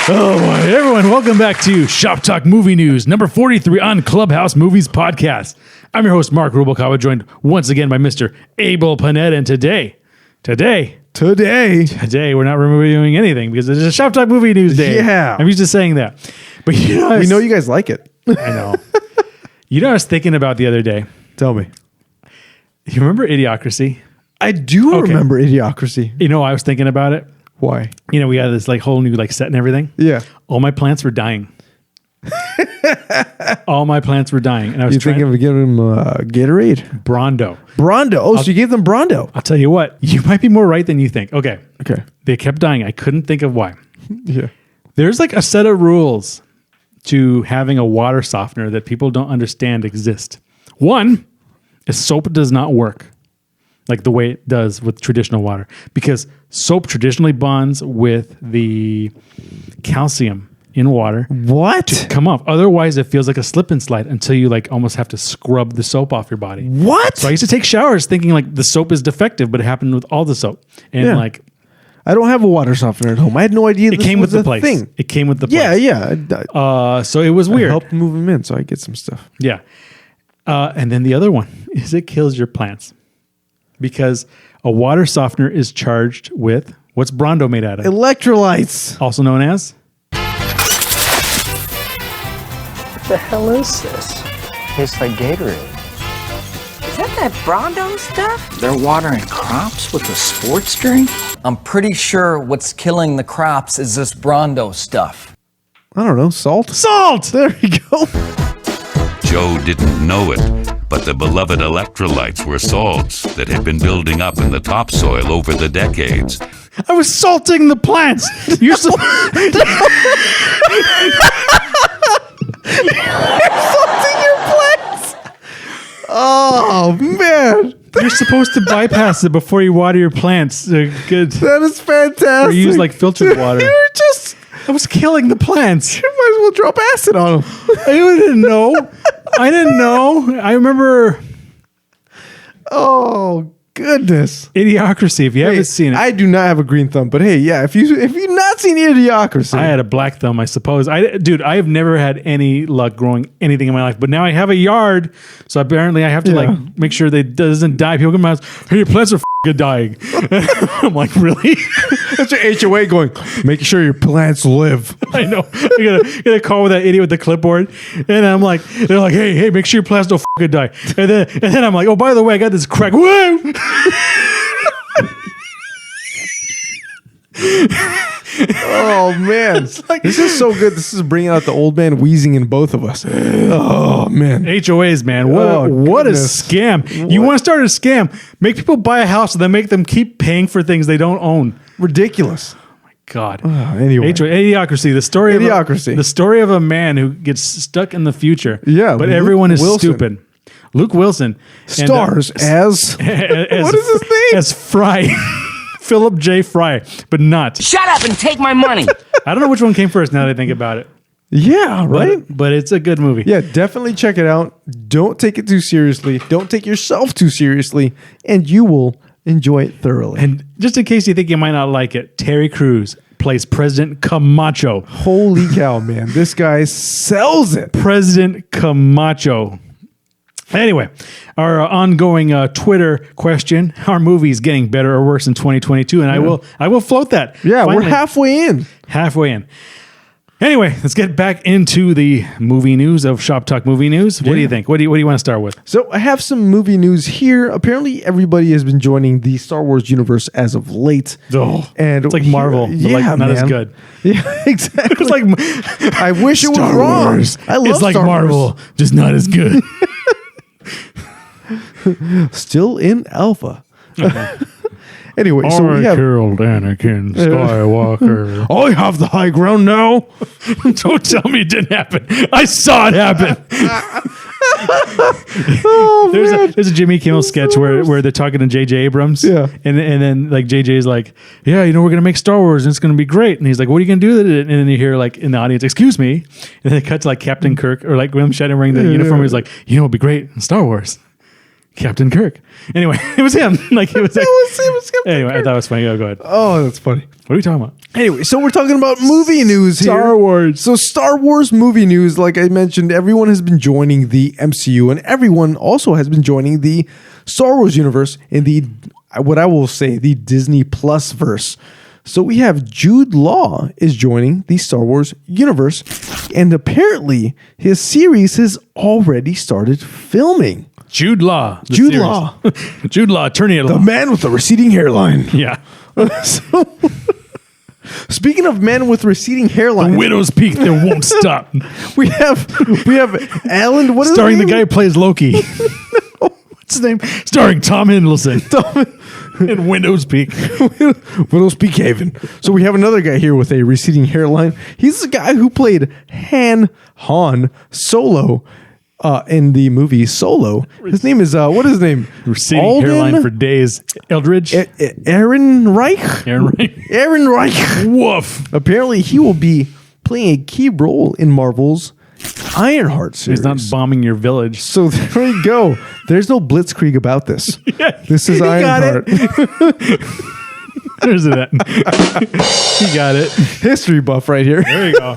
Oh boy, everyone, welcome back to Shop Talk Movie News, number 43 on Clubhouse Movies Podcast. I'm your host, Mark Rubalcaba, joined once again by Mr. Abel Panetta, and today, we're not reviewing anything because it's a Shop Talk Movie News day. Yeah. I'm used to saying that. But you know, we know you guys like it. I know. You know what I was thinking about the other day? Tell me. You remember Idiocracy? I do remember Idiocracy. You know, I was thinking about it. Why? You know, we had this like whole new like set and everything. Yeah. All my plants were dying. All my plants were dying. And I was thinking of giving them Gatorade? Brondo. Oh, so you gave them Brondo. I'll tell you what, you might be more right than you think. Okay. Okay. They kept dying. I couldn't think of why. Yeah. There's like a set of rules to having a water softener that people don't understand exist. One is soap does not work like the way it does with traditional water because soap traditionally bonds with the calcium in water. What? To come off. Otherwise, it feels like a slip and slide until you like almost have to scrub the soap off your body. What? So I used to take showers thinking like the soap is defective, but it happened with all the soap. And like, I don't have a water softener at home. I had no idea it came with the place. Thing. It came with the place. Yeah. So it was weird. I helped move them in so I get some stuff. Yeah. And then the other one is it kills your plants because a water softener is charged with what's Brondo made out of? Electrolytes. Also known as? What the hell is this? Tastes like Gatorade. Is that Brondo stuff? They're watering crops with a sports drink? I'm pretty sure what's killing the crops is this Brondo stuff. I don't know. Salt? Salt! There you go. Joe didn't know it, but the beloved electrolytes were salts that had been building up in the topsoil over the decades. I was salting the plants. You're so... You're salting your plants. Oh, man. You're supposed to bypass it before you water your plants. Good. That is fantastic. Or use like filtered water. I was killing the plants. You might as well drop acid on them. I didn't know. I remember. Oh, goodness. Idiocracy. If you haven't seen it. I do not have a green thumb, but hey, yeah, if you've not seen Idiocracy. I had a black thumb, I suppose. Dude, I have never had any luck growing anything in my life, but now I have a yard, so apparently I have to like make sure that it doesn't die. People come out, hey, your plants are dying. I'm like, really? That's your HOA going, make sure your plants live. I know. I got a call with that idiot with the clipboard, and I'm like, they're like, hey, make sure your plants don't die. And then I'm like, oh, by the way, I got this crack. Woo! Oh man, this is so good. This is bringing out the old man wheezing in both of us. Oh man, HOAs, man, what a scam! You want to start a scam? Make people buy a house and then make them keep paying for things they don't own. Ridiculous. Oh my god. Anyway, Idiocracy. The story of a man who gets stuck in the future. Yeah, but everyone is stupid. Luke Wilson stars as what is his name? As Fry. Philip J. Fry, but not. Shut up and take my money. I don't know which one came first now that I think about it. Yeah, right? But it's a good movie. Yeah, definitely check it out. Don't take it too seriously. Don't take yourself too seriously, and you will enjoy it thoroughly. And just in case you think you might not like it, Terry Crews plays President Camacho. Holy cow, man. This guy sells it. President Camacho. Anyway, our ongoing Twitter question: are movies getting better or worse in 2022? And I will float that. Yeah, finally. We're halfway in. Anyway, let's get back into the movie news of Shop Talk Movie News. What do you think? What do you want to start with? So I have some movie news here. Apparently, everybody has been joining the Star Wars universe as of late. Oh, and it's like Marvel, but like not as good. Yeah, exactly. It's like I wish it was wrong. Wars. I love it's like Star Marvel, Wars. Just not as good. Still in alpha. Anyway, so we have killed Anakin Skywalker. I have the high ground now. Don't tell me it didn't happen. I saw it happen. There's a Jimmy Kimmel sketch where they're talking to J.J. Abrams. Yeah. And then like J.J.'s like, yeah, we're going to make Star Wars and it's going to be great. And he's like, what are you going to do with it? And then you hear like in the audience, excuse me. And then it cuts to like Captain Kirk or like William Shatner wearing the uniform. He's like, it'd be great in Star Wars. Captain Kirk. Anyway, it was him. Like it was. It was Captain anyway, Kirk. I thought it was funny. Go ahead. Oh, that's funny. What are we talking about? Anyway, so we're talking about movie news here. Star Wars. So Star Wars movie news, like I mentioned, everyone has been joining the MCU, and everyone also has been joining the Star Wars universe in the, what I will say, the Disney Plus verse. So we have Jude Law is joining the Star Wars universe, and apparently his series has already started filming. Jude Law. Jude Law. Jude Law, attorney at law. The man with the receding hairline. Yeah. So, speaking of men with receding hairline, The Widow's Peak that won't stop. we have Alan. What is Starring the his guy name? who plays Loki. What's his name? Starring Tom Hiddleston. In Widow's Peak. Widow's Peak Haven. So we have another guy here with a receding hairline. He's the guy who played Han Solo in the movie Solo. His name is what is his name? Receding Alden? hairline for days. Eldridge. Aaron Reich. Aaron Reich. Woof. Apparently, he will be playing a key role in Marvel's Ironheart series. He's not bombing your village. So there you go. There's no blitzkrieg about this. Yeah, This is Ironheart. There's that. He got it. History buff right here. There you go.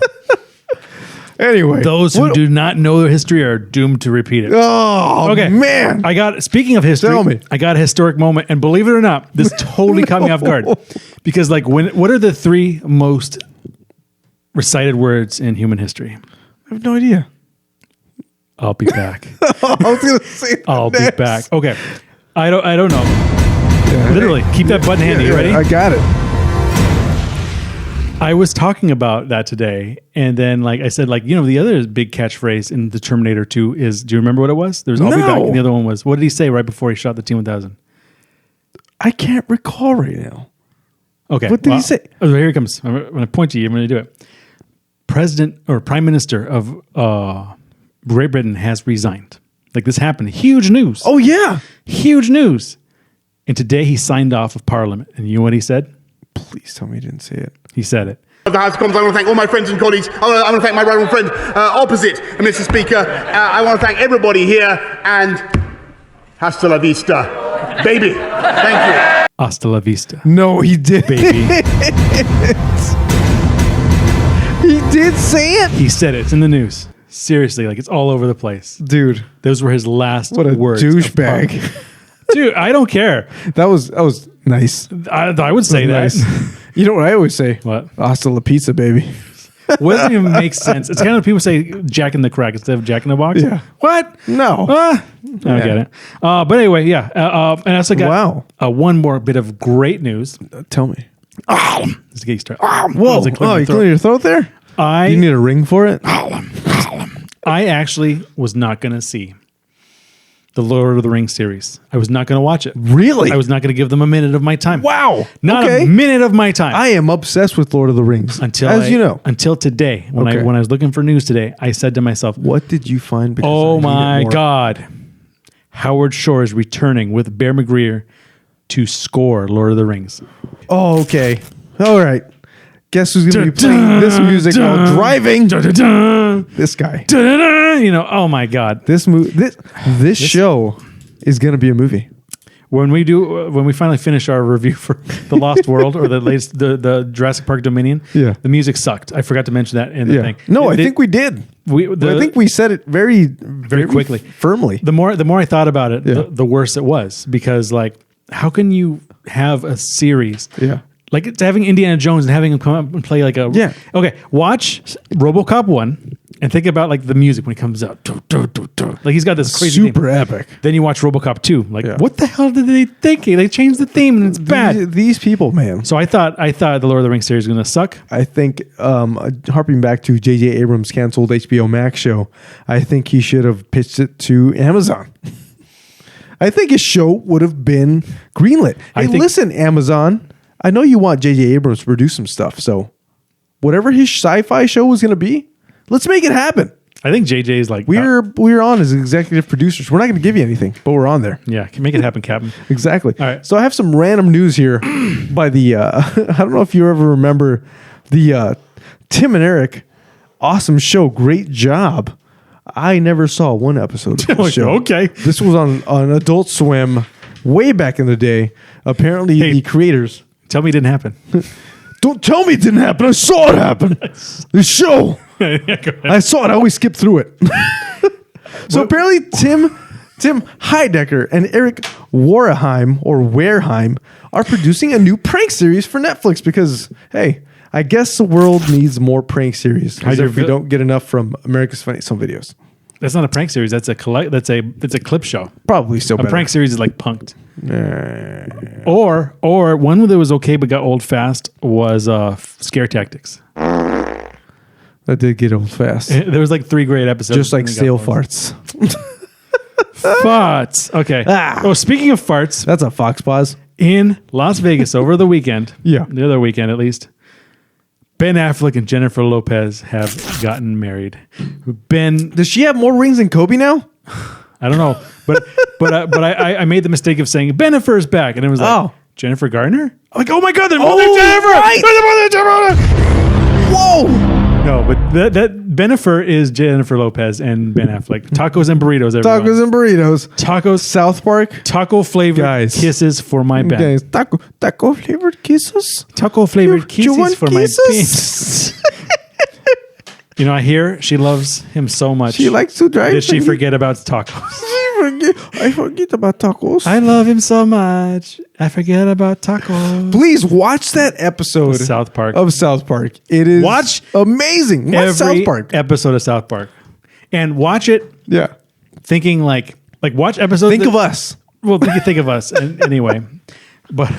Anyway, Those who do not know their history are doomed to repeat it. Oh, Okay, man. Speaking of history, Tell me. I got a historic moment, and believe it or not, this totally caught me off guard. Because, like, what are the three most recited words in human history? I have no idea. I'll be back. I was going to say I'll be next. back. Okay. I don't know. Yeah. Literally, keep that button handy. You ready? I got it. I was talking about that today, and then like I said, like, you know, the other big catchphrase in the Terminator 2 is, do you remember what it was? There's I'll be back, and the other one was, what did he say right before he shot the T-1000? I can't recall right now. Okay. What did he say? Oh, here he comes. I'm going to point to you. I'm going to do it. President or Prime Minister of Great Britain has resigned. Like, this happened. Huge news. Oh, yeah. Huge news. And today he signed off of Parliament. And you know what he said? Please tell me you didn't say it. He said it. The House of Commons, I want to thank all my friends and colleagues. I want to thank my rival friend opposite, Mr. Speaker. I want to thank everybody here, and hasta la vista, baby. Thank you. Hasta la vista. No, he did. Baby. He did say it. He said it. It's in the news. Seriously, like, it's all over the place. Dude. Those were his last What a words. douchebag. Dude, I don't care. That was nice. I would say that. Nice. You know what I always say? What? Hasta la pizza, baby. What doesn't even make sense? It's kind of people say Jack in the Crack instead of Jack in the Box. Yeah. What? No. I don't get it. But anyway, yeah. And I also got one more bit of great news. Tell me. Let's get you started. Whoa. Oh, you cleared your throat there? You need a ring for it? I actually was not going to see the Lord of the Rings series. I was not going to watch it. Really? I was not going to give them a minute of my time. Wow. Not a minute of my time. I am obsessed with Lord of the Rings. Until today, when I was looking for news today, I said to myself, what did you find? Because oh my God. Howard Shore is returning with Bear McGreer to score Lord of the Rings. Oh, okay. All right. Guess who's going to be playing this music while driving? This guy. You know, oh my God. This show is going to be a movie. When we finally finish our review for The Lost World or the latest, the Jurassic Park Dominion, the music sucked. I forgot to mention that in the thing. No, I think we did. I think we said it very, very quickly, firmly. The more I thought about it, the worse it was, because like, how can you have a series? Yeah. Like, it's having Indiana Jones and having him come up and play like a... Yeah. Okay, watch RoboCop 1 and think about like the music when it comes out. Like, he's got this crazy super epic. Then you watch RoboCop 2. Like, what the hell did they think? They changed the theme and it's bad. These people, man. So I thought the Lord of the Rings series was going to suck. I think, harping back to J.J. Abrams' canceled HBO Max show, I think he should have pitched it to Amazon. I think his show would have been greenlit. Hey, listen, Amazon... I know you want J.J. Abrams to produce some stuff, so whatever his sci-fi show was going to be, let's make it happen. I think J.J. is like... We're on as executive producers. We're not going to give you anything, but we're on there. Yeah, can make it happen, Captain. Exactly. All right. So I have some random news here by the... I don't know if you ever remember the Tim and Eric awesome show, Great Job. I never saw one episode of the show. Okay. This was on Adult Swim way back in the day. Apparently, the creators... Tell me it didn't happen. Don't tell me it didn't happen. I saw it happen. The show. I saw it. I always skip through it. So apparently Tim Heidecker and Eric Wareheim are producing a new prank series for Netflix because, hey, I guess the world needs more prank series if we don't get enough from America's Funniest Home Videos. That's not a prank series. That's a clip show. Probably still a better. prank series is like Punk'd. Or one that was okay but got old fast was Scare Tactics. That did get old fast. There was like 3 great episodes. Just like stale farts. Farts. Okay. Oh, speaking of farts. That's a fox pause. In Las Vegas over the weekend. Yeah. The other weekend at least. Ben Affleck and Jennifer Lopez have gotten married. Does she have more rings than Kobe now? I don't know, but I made the mistake of saying Bennifer's back, and it was like Jennifer Garner. I'm like, oh my god, they're mother Jennifer! Right. They're mother Jennifer! Whoa! No, but that Bennifer is Jennifer Lopez and Ben Affleck. Tacos and burritos. Everyone. Tacos and burritos. Tacos. South Park. Taco flavored kisses for my Ben. Guys, taco flavored kisses. Taco flavored kisses for kisses? my Ben. You know, I hear she loves him so much. She likes to drive. Did she forget about tacos? I forget about tacos. I love him so much. I forget about tacos. Please watch that episode of South Park. It is amazing. Watch every South Park episode of South Park, and watch it. Yeah, thinking like watch episodes. Think of us. Well, think of us anyway. But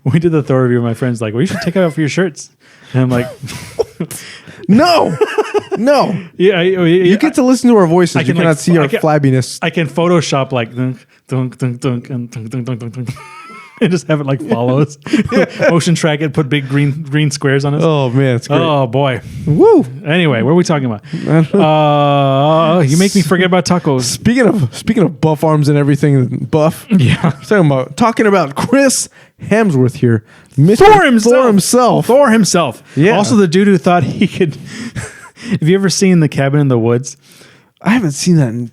we did the Thor review. My friend's like, "Well, you should take it off your shirts," and I'm like, "No." You get to listen to our voices. You cannot see our flabbiness. I can Photoshop like dunk, dunk, dunk, dunk, and dunk, dunk, dunk, dunk, dunk, and just have it like follows. Motion track it, put big green squares on it. Oh man, it's great. Oh boy, woo! Anyway, what are we talking about? You make me forget about tacos. Speaking of buff arms and everything, buff. Yeah, talking about Chris Hemsworth here, Thor himself. Yeah. Also, the dude who thought he could. Have you ever seen The Cabin in the Woods? I haven't seen that in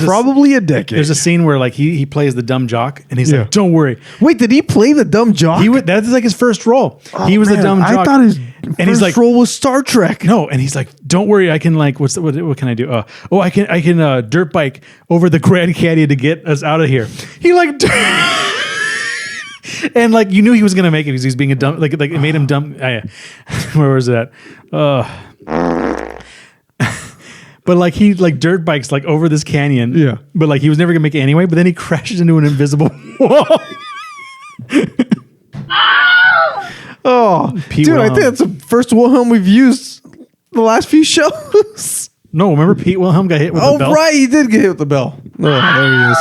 probably a decade. There's a scene where like he plays the dumb jock, and he's like, "Don't worry." Wait, did he play the dumb jock? That's like his first role. He was the dumb jock. I thought his first role was Star Trek. No, and he's like, "Don't worry, I can like what can I do? I can dirt bike over the Grand Canyon to get us out of here." He like. And like you knew he was gonna make it because he's being a dumb like it made him dumb. Where was that? But like he like dirt bikes like over this canyon. Yeah. But like he was never gonna make it anyway. But then he crashes into an invisible wall. Dude, I think that's the first Wilhelm we've used the last few shows. No, remember Pete Wilhelm got hit with the bell? Oh right, he did get hit with the bell. Oh, there he is.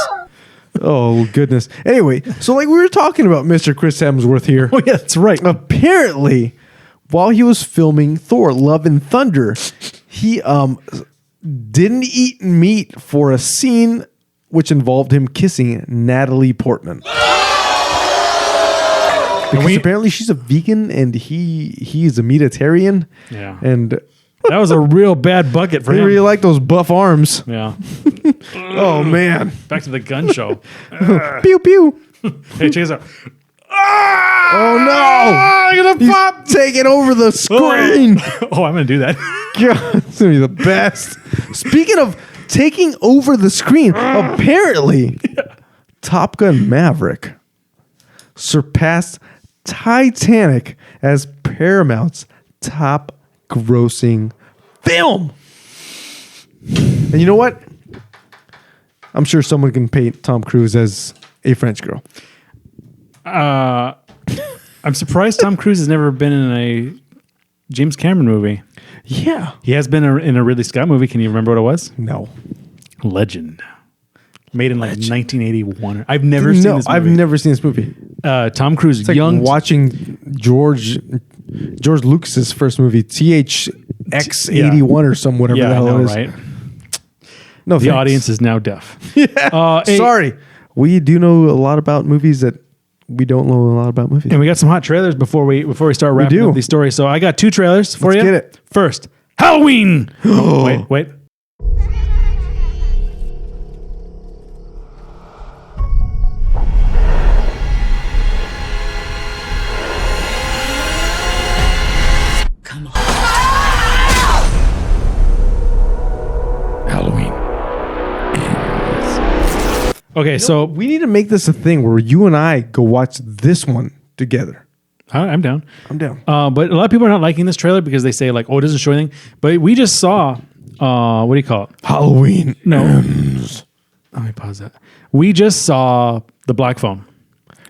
Oh, goodness. Anyway, so like we were talking about Mr. Chris Hemsworth here. Oh, yeah, that's right. Apparently, while he was filming Thor, Love and Thunder, he didn't eat meat for a scene which involved him kissing Natalie Portman. Because apparently she's a vegan and he's a meatitarian. Yeah. And... that was a real bad bucket for him. He really liked those buff arms. Yeah. Oh, man. Back to the gun show. Pew, pew. Hey, check this out. Oh, no. I'm going to pop. Taking over the screen. Oh, I'm going to do that. God, it's going to be the best. Speaking of taking over the screen, apparently, Top Gun Maverick surpassed Titanic as Paramount's top grossing film. And you know what? I'm sure someone can paint Tom Cruise as a French girl. I'm surprised Tom Cruise has never been in a James Cameron movie. Yeah. He has been in a Ridley Scott movie. Can you remember what it was? No. Legend. Made in like 1981. I've never seen this movie. I've never seen this movie. Tom Cruise, it's like young. Watching George Lucas's first movie, THX-81 or some whatever the hell it is. Right? No, the audience is now deaf. Sorry. We do know a lot about movies that we don't know a lot about movies. And we got some hot trailers before we start wrapping up these stories. So I got 2 trailers for you. Let's get it. First, Halloween. Wait. Okay, so we need to make this a thing where you and I go watch this one together. I'm down. I'm down. But a lot of people are not liking this trailer because they say like, "Oh, it doesn't show anything." But we just saw, what do you call it? Halloween. No. Let me pause that. We just saw the Black Phone,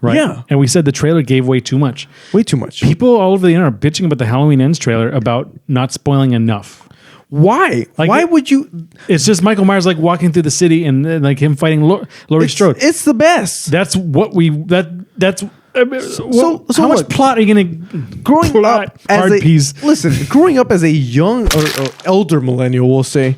right? Yeah. And we said the trailer gave away too much. Way too much. People all over the internet are bitching about the Halloween Ends trailer about not spoiling enough. Why? Like Why would you? It's just Michael Myers like walking through the city and like him fighting Laurie Strode. It's the best. That's what we. That's. So how much look, plot are you going to growing up as listen, growing up as a young or elder millennial, we'll say,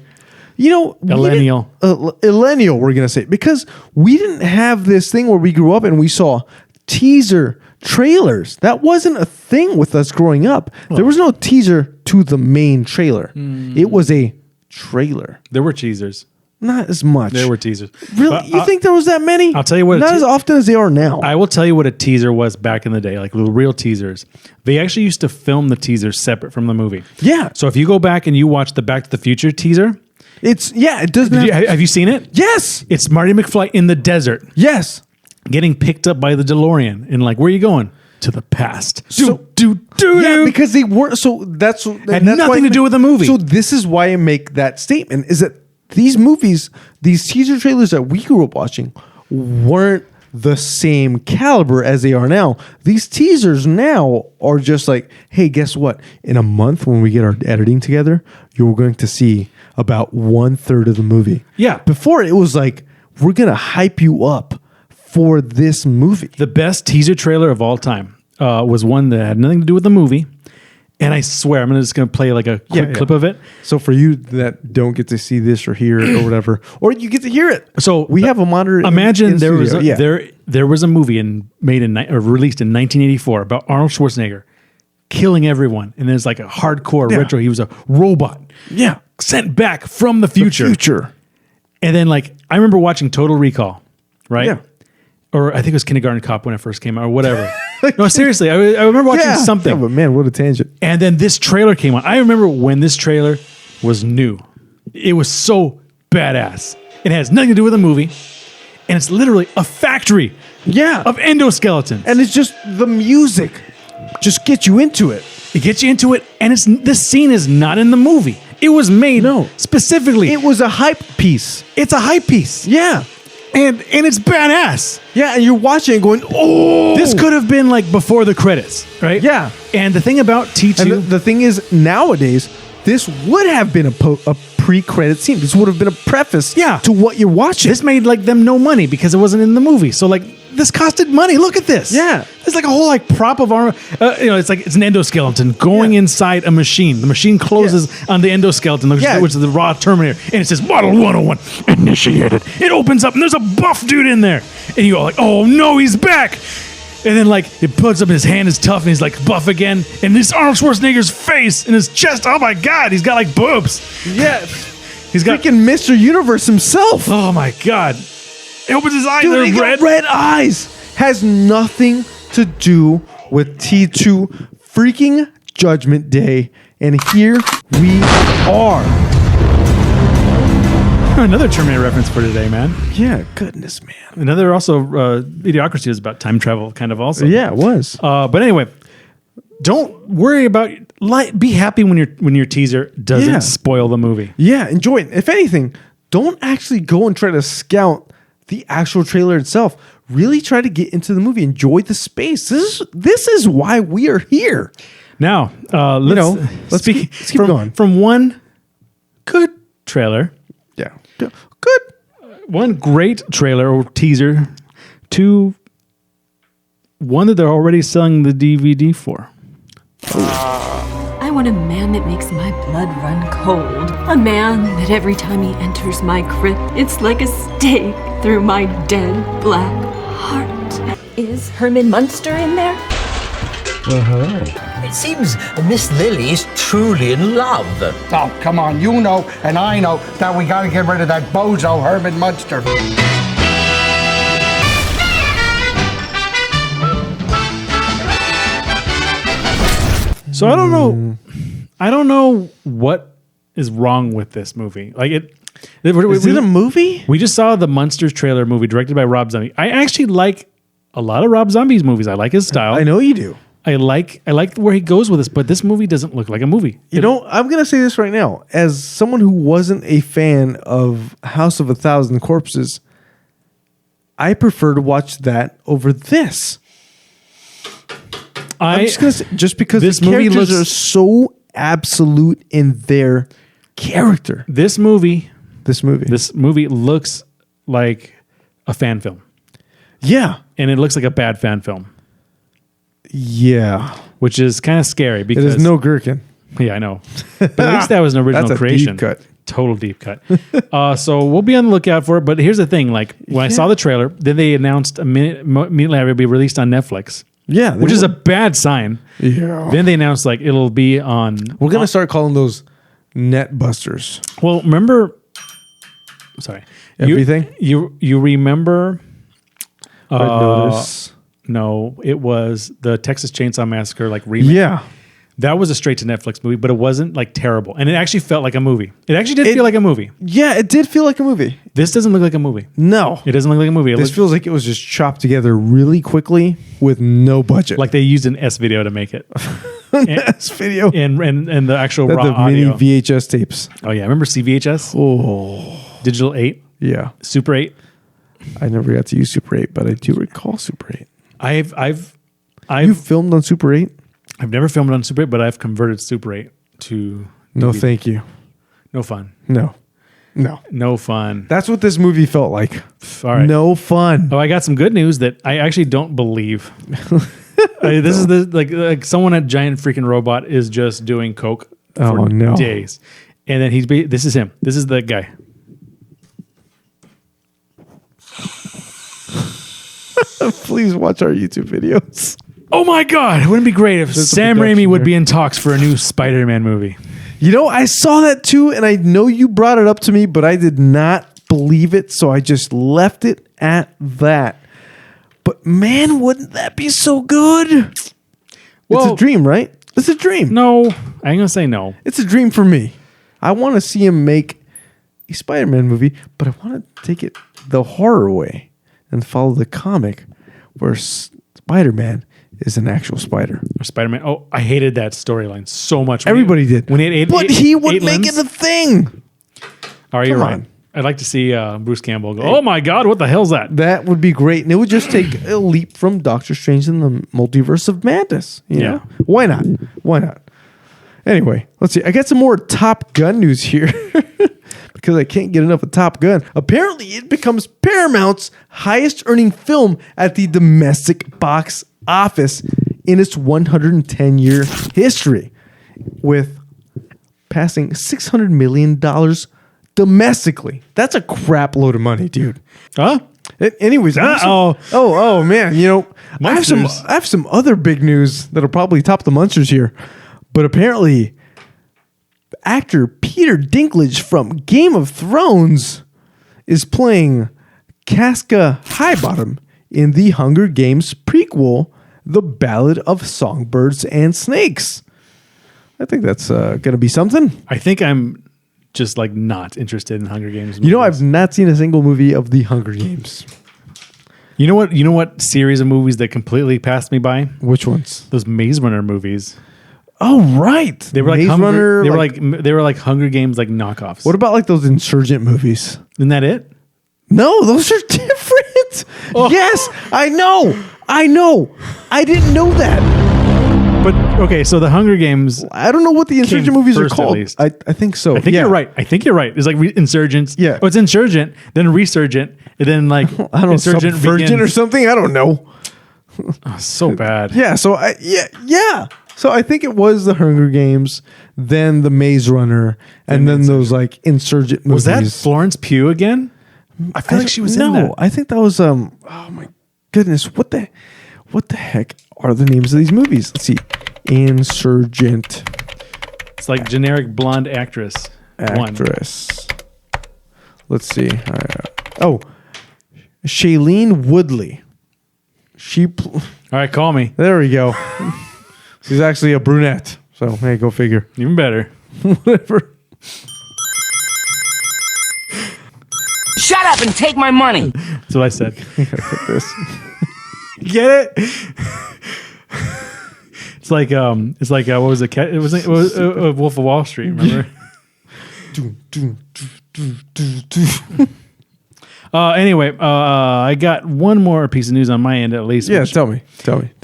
millennial, millennial, we're gonna say, because we didn't have this thing where we grew up and we saw teaser trailers. That wasn't a thing with us growing up. There was no teaser to the main trailer. It was a trailer. There were teasers. Not as much. There were teasers. Really? You think there was that many? I'll tell you what. Not as often as they are now. I will tell you what a teaser was back in the day, like the real teasers. They actually used to film the teasers separate from the movie. Yeah. So if you go back and you watch the Back to the Future teaser, it doesn't. Have you seen it? Yes. It's Marty McFly in the desert. Yes. Getting picked up by the DeLorean and like, where are you going? To the past. Yeah, because they weren't. So that's had nothing to do with the movie. So this is why I make that statement: is that these movies, these teaser trailers that we grew up watching, weren't the same caliber as they are now. These teasers now are just like, hey, guess what? In a month, when we get our editing together, you're going to see about 1/3 of the movie. Yeah. Before it was like, we're gonna hype you up for this movie. The best teaser trailer of all time was one that had nothing to do with the movie. And I swear, I'm just going to play like a quick clip of it. So for you that don't get to see this or hear it or whatever, or you get to hear it. So we have a monitor. Imagine in there was studio. there was a movie released in 1984 about Arnold Schwarzenegger killing everyone. And there's like a hardcore retro. He was a robot. Yeah. Sent back from the future. And then like, I remember watching Total Recall, right? Yeah. Or I think it was Kindergarten Cop when it first came out or whatever. No, seriously. I remember watching something. Yeah, but man, what a tangent. And then this trailer came on. I remember when this trailer was new. It was so badass. It has nothing to do with the movie. And it's literally a factory of endoskeletons. And it's just the music. Just get you into it. It gets you into it. And this scene is not in the movie. It was made specifically. It was a hype piece. It's a hype piece. Yeah. And it's badass. Yeah, and you're watching and going, oh! This could have been like before the credits, right? Yeah. And the thing about T2... And the thing is, nowadays, this would have been a pre-credit scene. This would have been a preface to what you're watching. This made like them no money because it wasn't in the movie. So like, this costed money. Look at this. Yeah. It's like a whole like prop of armor. It's like it's an endoskeleton going inside a machine. The machine closes on the endoskeleton, which is the raw Terminator, and it says Model 101 initiated. It opens up and there's a buff dude in there, and you go like, oh no, he's back. And then like it puts up his hand is tough and he's like buff again, and this Arnold Schwarzenegger's face and his chest. Oh my god, he's got like boobs. Yeah, he's got freaking Mr. Universe himself. Oh my god. He opens his eyes. Dude, they're red. Red eyes. Has nothing to do with T2 freaking Judgment Day. And here we are. Another Terminator reference for today, man. Yeah, goodness, man. Another also, Idiocracy was about time travel kind of also. Yeah, it was. But anyway, don't worry about, be happy when your teaser doesn't spoil the movie. Yeah, enjoy it. If anything, don't actually go and try to scout the actual trailer itself. Really try to get into the movie. Enjoy the space. This is why we are here. Now, let's keep going. From one good trailer. Yeah. Good. One great trailer or teaser to one that they're already selling the DVD for. I want a man that makes my blood run cold. A man that every time he enters my crypt, it's like a stake through my dead black heart. Is Herman Munster in there? It seems Miss Lily's truly in love. Oh, come on, you know and I know that we gotta get rid of that bozo Herman Munster. So I don't know what is wrong with this movie. Like Is it a movie? We just saw the Munsters trailer movie directed by Rob Zombie. I actually like a lot of Rob Zombie's movies. I like his style. I know you do. I like where he goes with this, but this movie doesn't look like a movie. I'm going to say this right now. As someone who wasn't a fan of House of 1,000 Corpses, I prefer to watch that over this. I'm just going to say, just because this the movie characters are so absolute in their character. This movie looks like a fan film. Yeah. And it looks like a bad fan film. Yeah. Which is kind of scary because there's no gherkin. Yeah, I know. But at least that was an original That's a creation. deep cut. Total deep cut. So we'll be on the lookout for it. But here's the thing: like when I saw the trailer, then they announced immediately it would be released on Netflix. Yeah, which is a bad sign. Yeah. Then they announced like it'll be on. We're gonna start calling those net busters. Well, remember. Sorry. Everything. You remember? Red Notice. No, it was the Texas Chainsaw Massacre like remake. Yeah. That was a straight to Netflix movie, but it wasn't like terrible. And it actually felt like a movie. It actually did feel like a movie. Yeah, it did feel like a movie. This doesn't look like a movie. No. It doesn't look like a movie. This feels like it was just chopped together really quickly with no budget. Like they used an S video to make it. S video. And the actual raw the audio. mini VHS tapes. Oh yeah, remember CVHS? Oh. Digital 8? Yeah. Super 8? I never got to use Super 8, but I do recall Super 8. I've You filmed on Super 8? I've never filmed on Super 8, but I've converted Super 8 to No, DVD. thank you. No fun. No fun. That's what this movie felt like. All right. No fun. Oh, I got some good news that I actually don't believe. This is like someone at Giant Freaking Robot is just doing coke for days, and then this is him. This is the guy. Please watch our YouTube videos. Oh my God! Wouldn't it be great if Sam Raimi would be in talks for a new Spider-Man movie? You know, I saw that too, and I know you brought it up to me, but I did not believe it, so I just left it at that. But man, wouldn't that be so good? Well, it's a dream, right? It's a dream. No, I ain't gonna say no. It's a dream for me. I want to see him make a Spider-Man movie, but I want to take it the horror way and follow the comic where Spider-Man is an actual spider. Or Spider-Man. Oh, I hated that storyline so much. Everybody did. When he had but he would make it a thing. All right, you're right. I'd like to see Bruce Campbell go, oh my God, what the hell's that? That would be great. And it would just take a leap from Doctor Strange in the Multiverse of Madness. You know? Why not? Why not? Anyway, let's see. I got some more Top Gun news here because I can't get enough of Top Gun. Apparently, it becomes Paramount's highest earning film at the domestic box office in its 110-year history, with passing $600 million domestically. That's a crap load of money, dude. Huh? Anyways, oh man, you know, I have some other big news that'll probably top the Munsters here. But apparently, actor Peter Dinklage from Game of Thrones is playing Casca Highbottom in the Hunger Games prequel, The Ballad of Songbirds and Snakes. I think that's going to be something. I think I'm just like not interested in Hunger Games movies. You know, I've not seen a single movie of the Hunger Games. You know what series of movies that completely passed me by? Which ones? Those Maze Runner movies. Oh, right. They were Maze like Runner, they were like Hunger Games like knockoffs. What about like those Insurgent movies? Isn't that it? No, those are different. Oh. Yes, I know. I didn't know that. But okay, so the Hunger Games. I don't know what the Insurgent movies are called. I think so. I think you're right. It's like Insurgents. Yeah. Oh, it's Insurgent, then Resurgent, and then like I don't know, Insurgent Virgin or something. I don't know. Oh, so bad. Yeah. So yeah. So I think it was the Hunger Games, then the Maze Runner, and then those like Insurgent movies. Was that Florence Pugh again? I feel like she was in that. No, I think that was oh my goodness, what the heck are the names of these movies? Let's see. Insurgent. It's like generic blonde actress. Actress. Let's see. Shailene Woodley. All right, call me. There we go. She's actually a brunette. So, hey, go figure. Even better. Whatever. Shut up and take my money. That's what I said. This. Get it? It's like what was it? It was Wolf of Wall Street. Remember? Anyway, I got one more piece of news on my end at least. Yeah, tell me.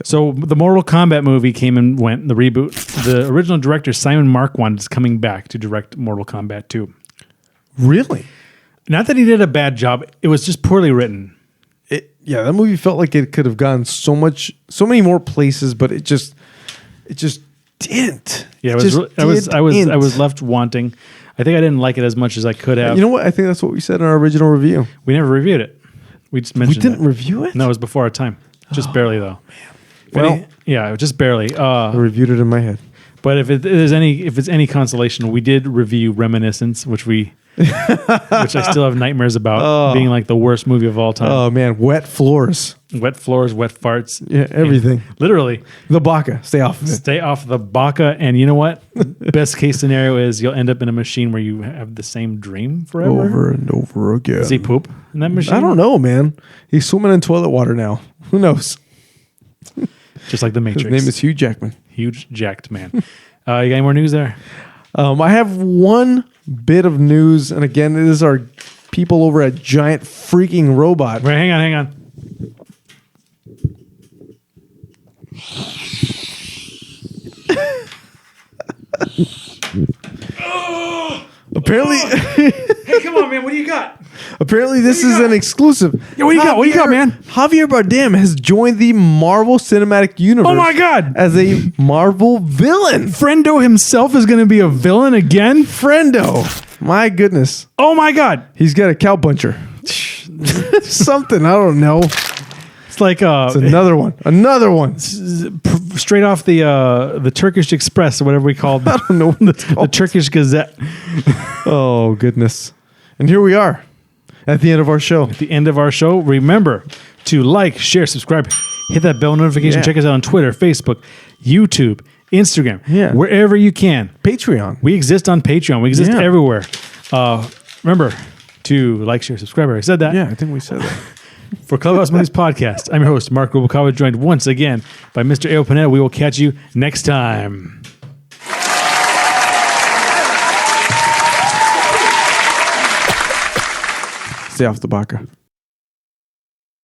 So the Mortal Kombat movie came and went. The reboot. The original director Simon Marquand is coming back to direct Mortal Kombat 2. Really? Not that he did a bad job. It was just poorly written. Yeah, that movie felt like it could have gone so many more places, but it just didn't. Yeah, I was left wanting. I think I didn't like it as much as I could have. You know what? I think that's what we said in our original review. We never reviewed it. We just mentioned it. We didn't review it? No, it was before our time. Just barely, though. Man. Well, just barely. I reviewed it in my head. But if it's any consolation, we did review Reminiscence, which I still have nightmares about being like the worst movie of all time. Oh man, wet floors, wet farts, yeah, everything. Literally, the baka. Stay off of it. Stay off the baka. And you know what? Best case scenario is you'll end up in a machine where you have the same dream forever, over and over again. Does he poop in that machine? I don't know, man. He's swimming in toilet water now. Who knows? Just like the Matrix. His name is Hugh Jackman. Huge jacked man. You got any more news there? I have one bit of news, and again, it is our people over at Giant Freaking Robot. Wait, hang on. Apparently, hey, come on, man! What do you got? Apparently, this is an exclusive. Yeah, what do you got? What do you got, man? Javier Bardem has joined the Marvel Cinematic Universe. Oh my God! As a Marvel villain. Friendo himself is going to be a villain again. Friendo, my goodness! Oh my God! He's got a cowpuncher. Something I don't know. It's like it's another one. Straight off the Turkish Express or whatever we called. I don't know what it's called. The Turkish Gazette. Oh goodness! And here we are at the end of our show. At the end of our show, remember to like, share, subscribe, hit that bell notification. Yeah. Check us out on Twitter, Facebook, YouTube, Instagram, wherever you can. Patreon. We exist on Patreon. We exist everywhere. Remember to like, share, subscribe. I said that. Yeah, I think we said that. For Clubhouse Movies Podcast, I'm your host, Mark Rubalcaba, joined once again by Mr. Ayo Pineda. We will catch you next time. Stay off the baka.